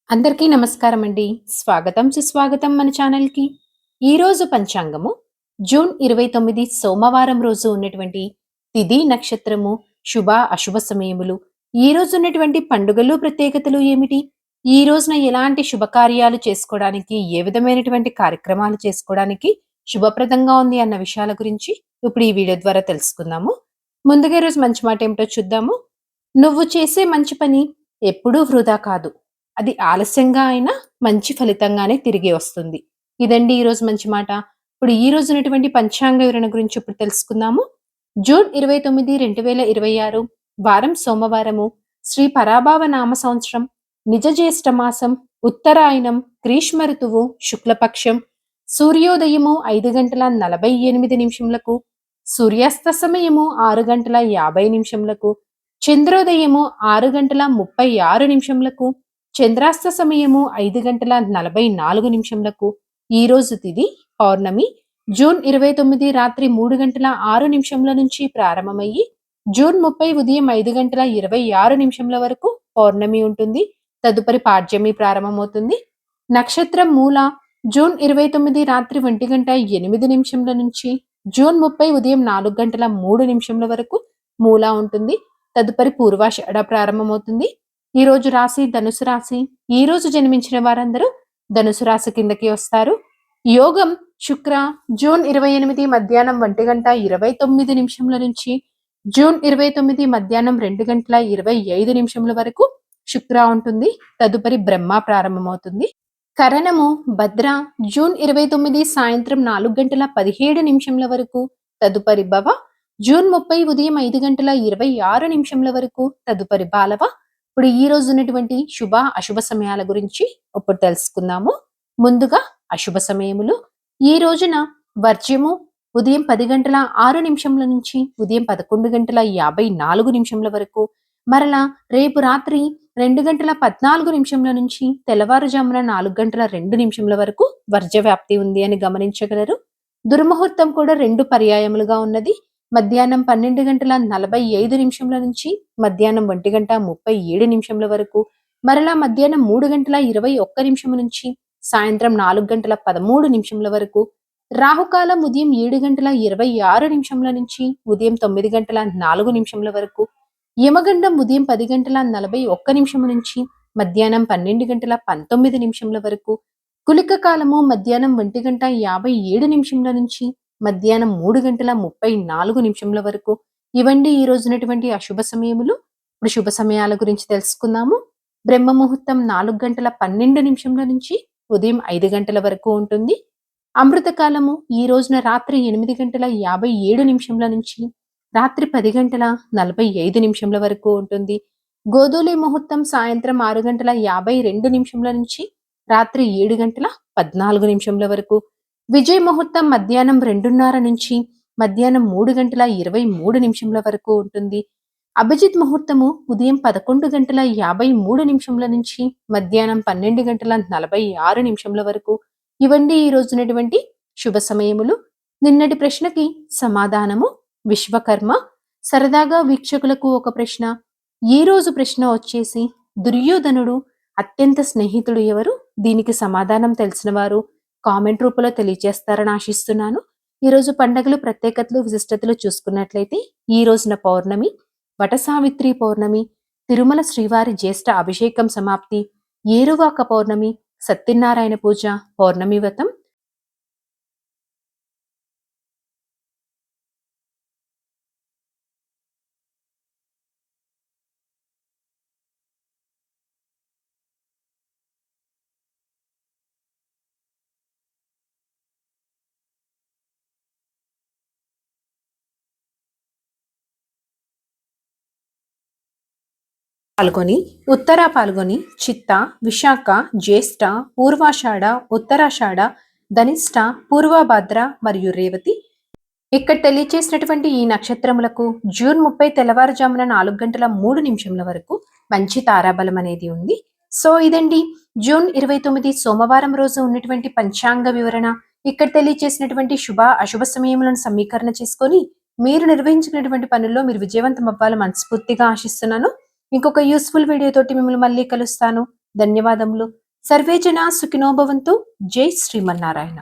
అందరికీ నమస్కారం అండి. స్వాగతం సుస్వాగతం మన ఛానల్‌కి. ఈరోజు పంచాంగము జూన్ 29 సోమవారం రోజు ఉన్నటువంటి తిథి, నక్షత్రము, శుభ, అశుభ సమయములు, ఈ రోజు ఉన్నటువంటి పండుగలు, ప్రత్యేకతలు ఏమిటి? ఈ రోజున ఎలాంటి శుభకార్యాలు చేసుకోవడానికి, ఏ విధమైనటువంటి కార్యక్రమాలు చేసుకోవడానికి శుభప్రదంగా ఉంది అన్న విషయాల గురించి ఇప్పుడు ఈ వీడియో ద్వారా తెలుసుకుందాము. ముందుగా ఈరోజు మంచి మాట ఏమిటో చూద్దాము. నువ్వు చేసే మంచి పని ఎప్పుడూ వృధా కాదు. అది ఆలస్యంగా అయినా మంచి ఫలితంగానే తిరిగి వస్తుంది. ఇదండి ఈరోజు మంచి మాట. ఇప్పుడు ఈ రోజు ఉన్నటువంటి పంచాంగ వివరణ గురించి ఇప్పుడు తెలుసుకుందాము. జూన్ 29, 2026 వారం సోమవారము. శ్రీ పరాభావ నామ సంవత్సరం, నిజ జ్యేష్ఠ మాసం, ఉత్తరాయణం, గ్రీష్మ ఋతువు, శుక్లపక్షం, సూర్యోదయము 5:48 సూర్యాస్త సమయము 6:50 చంద్రోదయము 6:36 చంద్రాస్త సమయము 5:44 ఈ రోజు తిథి పౌర్ణమి. జూన్ 29 రాత్రి 3:06 నుంచి ప్రారంభమయ్యి జూన్ 30 ఉదయం 5:26 వరకు పౌర్ణమి ఉంటుంది. తదుపరి పాడ్యమి ప్రారంభమవుతుంది. నక్షత్రం మూల జూన్ 29 రాత్రి 1:08 నుంచి జూన్ 30 ఉదయం 4:03 వరకు మూల ఉంటుంది. తదుపరి పూర్వాషాఢ ప్రారంభమవుతుంది. ఈ రోజు రాశి ధనుసు రాశి. ఈ రోజు జన్మించిన వారందరూ ధనుసు రాశి కిందకి వస్తారు. యోగం శుక్ర జూన్ 28 మధ్యాహ్నం 1:29 నుంచి జూన్ 29 మధ్యాహ్నం 2:25 వరకు శుక్ర ఉంటుంది. తదుపరి బ్రహ్మ ప్రారంభమవుతుంది. కరణము భద్ర జూన్ 29 సాయంత్రం 4:17 వరకు. తదుపరి భవ జూన్ 30 ఉదయం 5:26 వరకు. తదుపరి బాలవ. ఇప్పుడు ఈ రోజు ఉన్నటువంటి శుభ అశుభ సమయాల గురించి ఇప్పుడు తెలుసుకుందాము. ముందుగా అశుభ సమయములు. ఈ రోజున వర్జ్యము ఉదయం 10:06 నుంచి ఉదయం 11:54 వరకు. మరలా రేపు రాత్రి 2:14 నుంచి తెల్లవారుజామున 4:02 వరకు వర్జ్య వ్యాప్తి ఉంది అని గమనించగలరు. దుర్ముహూర్తం కూడా 2 పర్యాయములుగా ఉన్నది. మధ్యాహ్నం 12:45 నుంచి మధ్యాహ్నం 1:37 వరకు. మరలా మధ్యాహ్నం 3:21 నుంచి సాయంత్రం 4:13 వరకు. రాహుకాలం ఉదయం 7:26 నుంచి ఉదయం 9:04 వరకు. యమగండం ఉదయం 10:41 నుంచి మధ్యాహ్నం 12:19 వరకు. కులిక కాలము మధ్యాహ్నం 1:57 నుంచి మధ్యాహ్నం 3:34 వరకు. ఇవండి ఈ రోజునటువంటి అశుభ సమయములు. ఇప్పుడు శుభ సమయాల గురించి తెలుసుకుందాము. బ్రహ్మ ముహూర్తం 4:12 నుంచి ఉదయం 5 గంటల వరకు ఉంటుంది. అమృత కాలము ఈ రోజున రాత్రి 8:57 నుంచి రాత్రి 10:45 వరకు ఉంటుంది. గోధూలి ముహూర్తం సాయంత్రం 6:52 నుంచి రాత్రి 7:14 వరకు. విజయ ముహూర్తం మధ్యాహ్నం 2:30 నుంచి మధ్యాహ్నం 3:23 వరకు ఉంటుంది. అభిజిత్ ముహూర్తము ఉదయం 11:53 నుంచి మధ్యాహ్నం 12:46 వరకు. ఇవండి ఈ రోజునటువంటి శుభ సమయములు. నిన్నటి ప్రశ్నకి సమాధానము విశ్వకర్మ. సరదాగా వీక్షకులకు ఒక ప్రశ్న. ఈ రోజు ప్రశ్న వచ్చేసి దుర్యోధనుడు అత్యంత స్నేహితుడు ఎవరు? దీనికి సమాధానం తెలిసిన వారు కామెంట్ రూపంలో తెలియజేస్తారని ఆశిస్తున్నాను. ఈరోజు పండగలు, ప్రత్యేకతలు, విశిష్టతలు చూసుకున్నట్లయితే ఈ రోజున పౌర్ణమి, వటసావిత్రి పౌర్ణమి, తిరుమల శ్రీవారి జ్యేష్ఠ అభిషేకం సమాప్తి, ఏరువాక పౌర్ణమి, సత్యనారాయణ పూజ, పౌర్ణమి వ్రతం. పాల్గొని, ఉత్తర పాల్గొని, చిత్త, విశాఖ, జ్యేష్ఠ, పూర్వాషాఢ, ఉత్తరాషాఢ, ధనిష్ట, పూర్వభద్ర మరియు రేవతి. ఇక్కడ తెలియచేసినటువంటి ఈ నక్షత్రములకు జూన్ 30 తెల్లవారుజామున 4:03 వరకు మంచి తారాబలం అనేది ఉంది. సో ఇదండి జూన్ 29 సోమవారం రోజు ఉన్నటువంటి పంచాంగ వివరణ. ఇక్కడ తెలియచేసినటువంటి శుభ అశుభ సమయములను సమీకరణ చేసుకొని మీరు నిర్వహించినటువంటి పనుల్లో మీరు విజయవంతం అవ్వాలని మనస్ఫూర్తిగా ఆశిస్తున్నాను. ఇంకొక యూస్ఫుల్ వీడియో తోటి మిమ్మల్ని మళ్ళీ కలుస్తాను. ధన్యవాదములు. సర్వే జన సుఖినో భవంతు. జై శ్రీమన్నారాయణ.